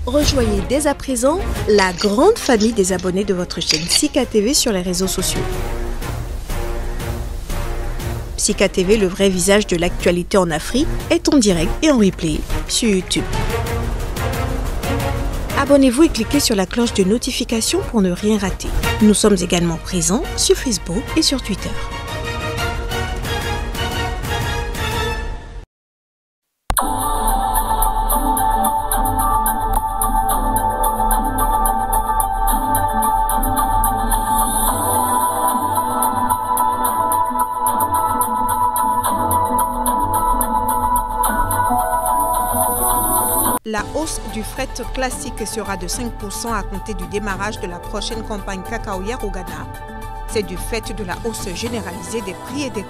Rejoignez dès à présent la grande famille des abonnés de votre chaîne Sika TV sur les réseaux sociaux. Sika TV, le vrai visage de l'actualité en Afrique, est en direct et en replay sur YouTube. Abonnez-vous et cliquez sur la cloche de notification pour ne rien rater. Nous sommes également présents sur Facebook et sur Twitter. La hausse du fret classique sera de 5% à compter du démarrage de la prochaine campagne cacaoyère au Ghana. C'est du fait de la hausse généralisée des prix et des coûts.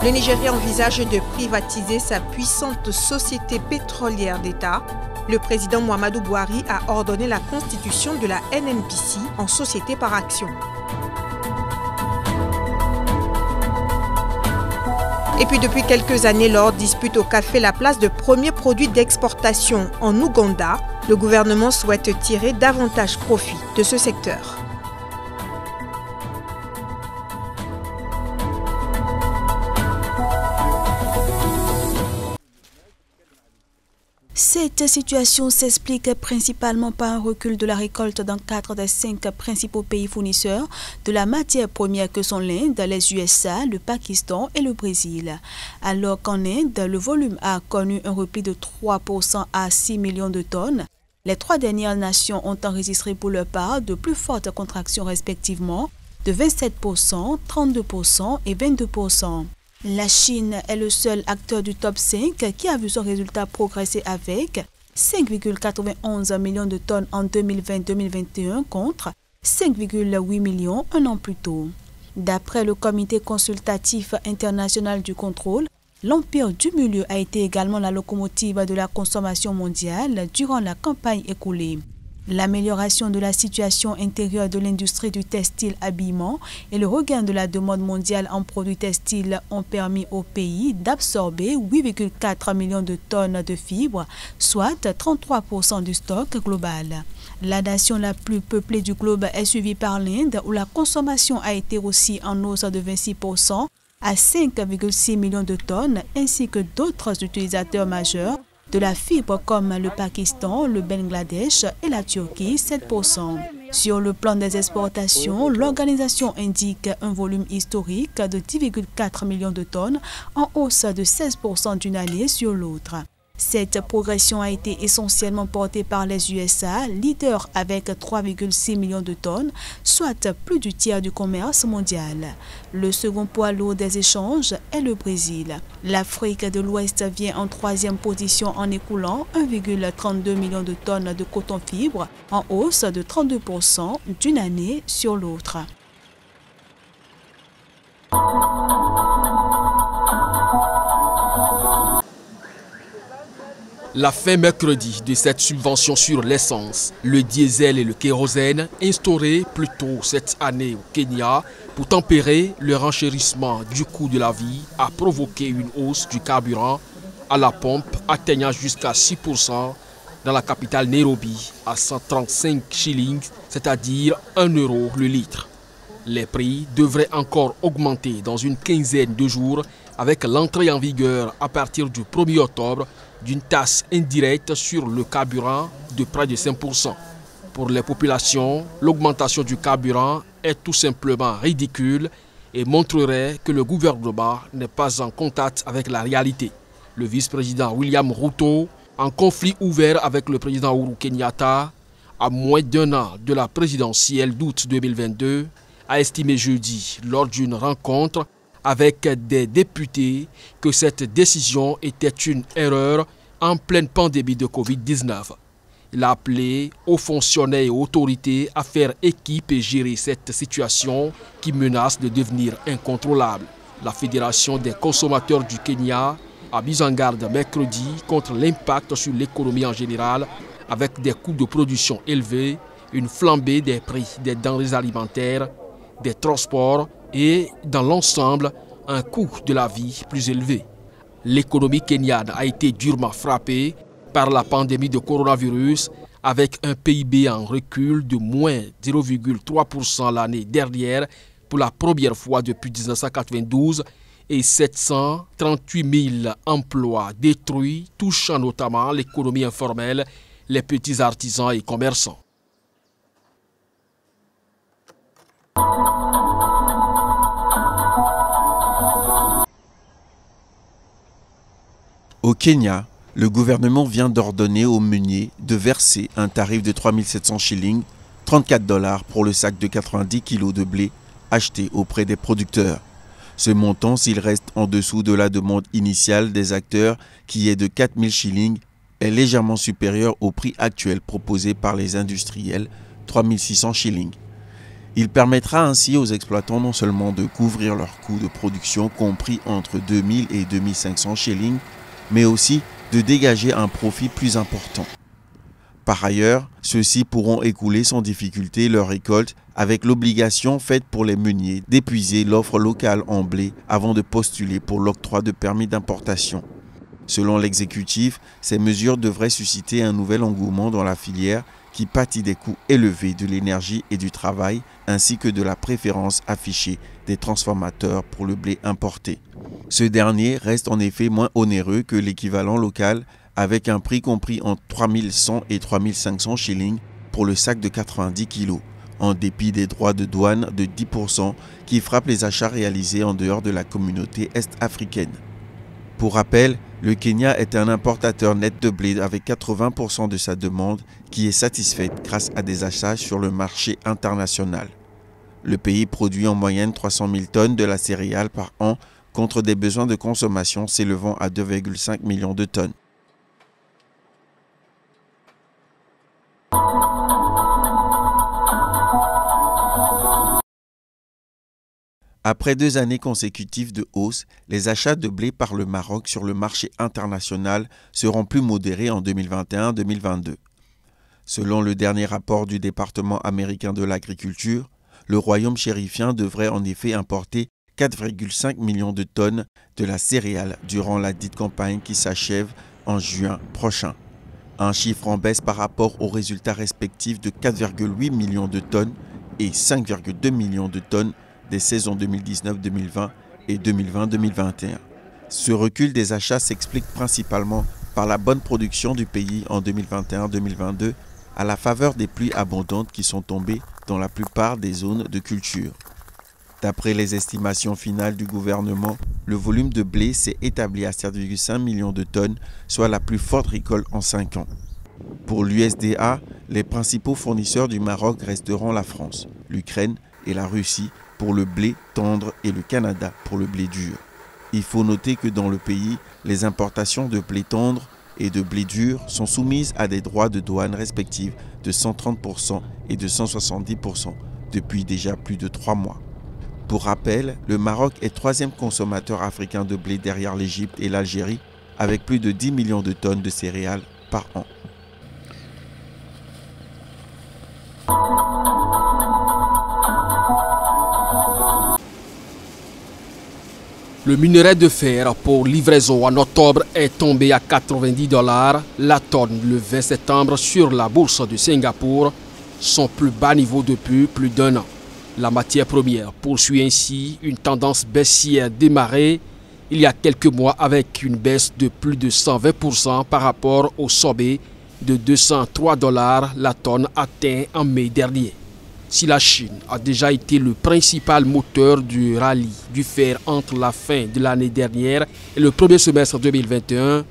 Le Nigeria envisage de privatiser sa puissante société pétrolière d'État. Le président Muhammadu Buhari a ordonné la constitution de la NNPC en société par action. Et puis depuis quelques années, l'or dispute au café la place de premier produit d'exportation en Ouganda. Le gouvernement souhaite tirer davantage profit de ce secteur. Cette situation s'explique principalement par un recul de la récolte dans 4 des 5 principaux pays fournisseurs de la matière première que sont l'Inde, les USA, le Pakistan et le Brésil. Alors qu'en Inde, le volume a connu un repli de 3% à 6 millions de tonnes. Les 3 dernières nations ont enregistré pour leur part de plus fortes contractions respectivement de 27%, 32% et 22%. La Chine est le seul acteur du top 5 qui a vu son résultat progresser avec 5,91 millions de tonnes en 2020-2021 contre 5,8 millions un an plus tôt. D'après le Comité consultatif international du contrôle, l'empire du milieu a été également la locomotive de la consommation mondiale durant la campagne écoulée. L'amélioration de la situation intérieure de l'industrie du textile-habillement et le regain de la demande mondiale en produits textiles ont permis au pays d'absorber 8,4 millions de tonnes de fibres, soit 33% du stock global. La nation la plus peuplée du globe est suivie par l'Inde, où la consommation a été aussi en hausse de 26% à 5,6 millions de tonnes, ainsi que d'autres utilisateurs majeurs de la fibre comme le Pakistan, le Bangladesh et la Turquie, 7%. Sur le plan des exportations, l'organisation indique un volume historique de 10,4 millions de tonnes, en hausse de 16% d'une année sur l'autre. Cette progression a été essentiellement portée par les USA, leaders avec 3,6 millions de tonnes, soit plus du tiers du commerce mondial. Le second poids lourd des échanges est le Brésil. L'Afrique de l'Ouest vient en 3e position en écoulant 1,32 million de tonnes de coton-fibre, en hausse de 32% d'une année sur l'autre. La fin mercredi de cette subvention sur l'essence, le diesel et le kérosène instaurée plus tôt cette année au Kenya pour tempérer le renchérissement du coût de la vie a provoqué une hausse du carburant à la pompe atteignant jusqu'à 6% dans la capitale Nairobi à 135 shillings, c'est-à-dire 1 euro le litre. Les prix devraient encore augmenter dans une quinzaine de jours avec l'entrée en vigueur à partir du 1er octobre d'une taxe indirecte sur le carburant de près de 5%. Pour les populations, l'augmentation du carburant est tout simplement ridicule et montrerait que le gouvernement n'est pas en contact avec la réalité. Le vice-président William Ruto, en conflit ouvert avec le président Uhuru Kenyatta, à moins d'1 an de la présidentielle d'août 2022, a estimé jeudi, lors d'une rencontre avec des députés, que cette décision était une erreur en pleine pandémie de Covid-19. Il a appelé aux fonctionnaires et autorités à faire équipe et gérer cette situation qui menace de devenir incontrôlable. La Fédération des consommateurs du Kenya a mis en garde mercredi contre l'impact sur l'économie en général avec des coûts de production élevés, une flambée des prix des denrées alimentaires, des transports et, dans l'ensemble, un coût de la vie plus élevé. L'économie kenyane a été durement frappée par la pandémie de coronavirus avec un PIB en recul de moins 0,3% l'année dernière pour la première fois depuis 1992 et 738 000 emplois détruits, touchant notamment l'économie informelle, les petits artisans et commerçants. Au Kenya, le gouvernement vient d'ordonner aux meuniers de verser un tarif de 3 700 shillings, 34 $ pour le sac de 90 kg de blé acheté auprès des producteurs. Ce montant, s'il reste en dessous de la demande initiale des acteurs, qui est de 4 000 shillings, est légèrement supérieur au prix actuel proposé par les industriels, 3 600 shillings. Il permettra ainsi aux exploitants non seulement de couvrir leurs coûts de production compris entre 2 000 et 2 500 shillings, mais aussi de dégager un profit plus important. Par ailleurs, ceux-ci pourront écouler sans difficulté leur récolte avec l'obligation faite pour les meuniers d'épuiser l'offre locale en blé avant de postuler pour l'octroi de permis d'importation. Selon l'exécutif, ces mesures devraient susciter un nouvel engouement dans la filière qui pâtit des coûts élevés de l'énergie et du travail ainsi que de la préférence affichée des transformateurs pour le blé importé. Ce dernier reste en effet moins onéreux que l'équivalent local avec un prix compris entre 3 100 et 3 500 shillings pour le sac de 90 kg, en dépit des droits de douane de 10% qui frappent les achats réalisés en dehors de la communauté est-africaine. Pour rappel, le Kenya est un importateur net de blé avec 80% de sa demande qui est satisfaite grâce à des achats sur le marché international. Le pays produit en moyenne 300 000 tonnes de la céréale par an contre des besoins de consommation s'élevant à 2,5 millions de tonnes. Après 2 années consécutives de hausse, les achats de blé par le Maroc sur le marché international seront plus modérés en 2021-2022. Selon le dernier rapport du département américain de l'agriculture, le royaume chérifien devrait en effet importer 4,5 millions de tonnes de la céréale durant la dite campagne qui s'achève en juin prochain. Un chiffre en baisse par rapport aux résultats respectifs de 4,8 millions de tonnes et 5,2 millions de tonnes des saisons 2019-2020 et 2020-2021. Ce recul des achats s'explique principalement par la bonne production du pays en 2021-2022 à la faveur des pluies abondantes qui sont tombées dans la plupart des zones de culture. D'après les estimations finales du gouvernement, le volume de blé s'est établi à 7,5 millions de tonnes, soit la plus forte récolte en 5 ans. Pour l'USDA, les principaux fournisseurs du Maroc resteront la France, l'Ukraine et la Russie pour le blé tendre et le Canada pour le blé dur. Il faut noter que dans le pays, les importations de blé tendre et de blé dur sont soumises à des droits de douane respectifs de 130% et de 170% depuis déjà plus de 3 mois. Pour rappel, le Maroc est 3e consommateur africain de blé derrière l'Égypte et l'Algérie, avec plus de 10 millions de tonnes de céréales par an. Le minerai de fer pour livraison en octobre est tombé à 90 $ la tonne le 20 septembre sur la bourse de Singapour, son plus bas niveau depuis plus d'1 an. La matière première poursuit ainsi une tendance baissière démarrée il y a quelques mois avec une baisse de plus de 120% par rapport au sommet de 203 $ la tonne atteint en mai dernier. Si la Chine a déjà été le principal moteur du rallye du fer entre la fin de l'année dernière et le premier semestre 2021,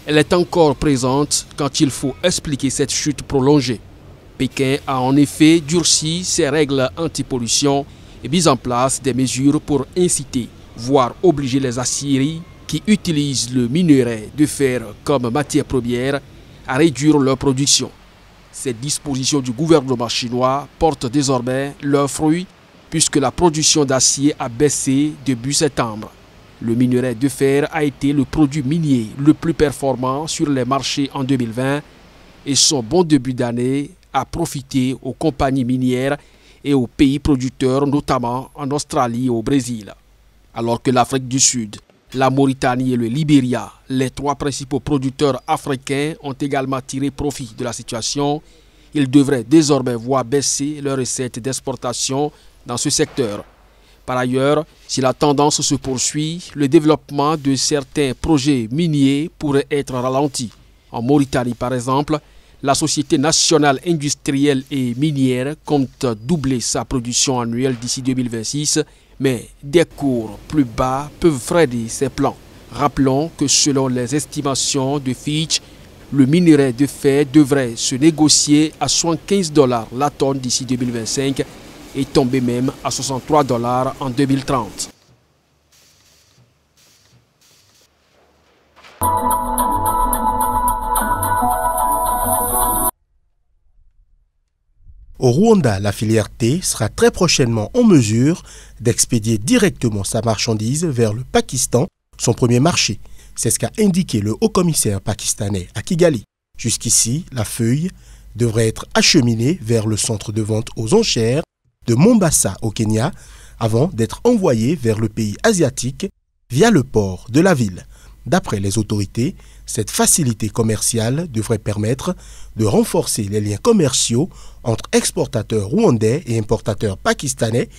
elle est encore présente quand il faut expliquer cette chute prolongée. Pékin a en effet durci ses règles anti-pollution et mis en place des mesures pour inciter, voire obliger les aciéries qui utilisent le minerai de fer comme matière première à réduire leur production. Ces dispositions du gouvernement chinois portent désormais leurs fruits puisque la production d'acier a baissé début septembre. Le minerai de fer a été le produit minier le plus performant sur les marchés en 2020 et son bon début d'année a profité aux compagnies minières et aux pays producteurs, notamment en Australie et au Brésil. Alors que l'Afrique du Sud, la Mauritanie et le Libéria, les 3 principaux producteurs africains, ont également tiré profit de la situation, ils devraient désormais voir baisser leurs recettes d'exportation dans ce secteur. Par ailleurs, si la tendance se poursuit, le développement de certains projets miniers pourrait être ralenti. En Mauritanie, par exemple, la Société nationale industrielle et minière compte doubler sa production annuelle d'ici 2026, mais des cours plus bas peuvent freiner ces plans. Rappelons que selon les estimations de Fitch, le minerai de fer devrait se négocier à $75 la tonne d'ici 2025 et tomber même à $63 en 2030. Au Rwanda, la filière thé sera très prochainement en mesure d'expédier directement sa marchandise vers le Pakistan, son premier marché. C'est ce qu'a indiqué le haut-commissaire pakistanais à Kigali. Jusqu'ici, la feuille devrait être acheminée vers le centre de vente aux enchères de Mombasa au Kenya avant d'être envoyée vers le pays asiatique via le port de la ville. D'après les autorités, cette facilité commerciale devrait permettre de renforcer les liens commerciaux entre exportateurs rwandais et importateurs pakistanais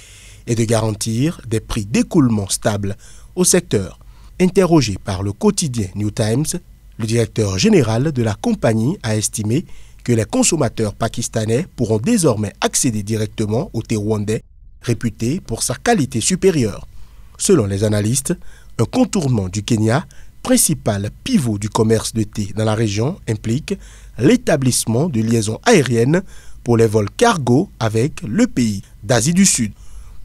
et de garantir des prix d'écoulement stables au secteur. Interrogé par le quotidien New Times, le directeur général de la compagnie a estimé que les consommateurs pakistanais pourront désormais accéder directement au thé rwandais, réputé pour sa qualité supérieure. Selon les analystes, un contournement du Kenya, principal pivot du commerce de thé dans la région, implique l'établissement de liaisons aériennes pour les vols cargo avec le pays d'Asie du Sud.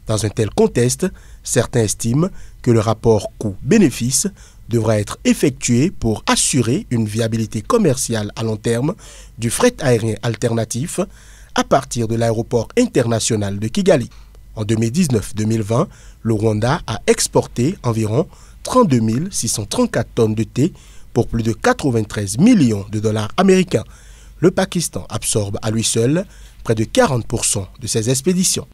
Dans un tel contexte, certains estiment que le rapport coût-bénéfice devra être effectué pour assurer une viabilité commerciale à long terme du fret aérien alternatif à partir de l'aéroport international de Kigali. En 2019-2020, le Rwanda a exporté environ 32 634 tonnes de thé pour plus de 93 millions de dollars américains. Le Pakistan absorbe à lui seul près de 40% de ces expéditions.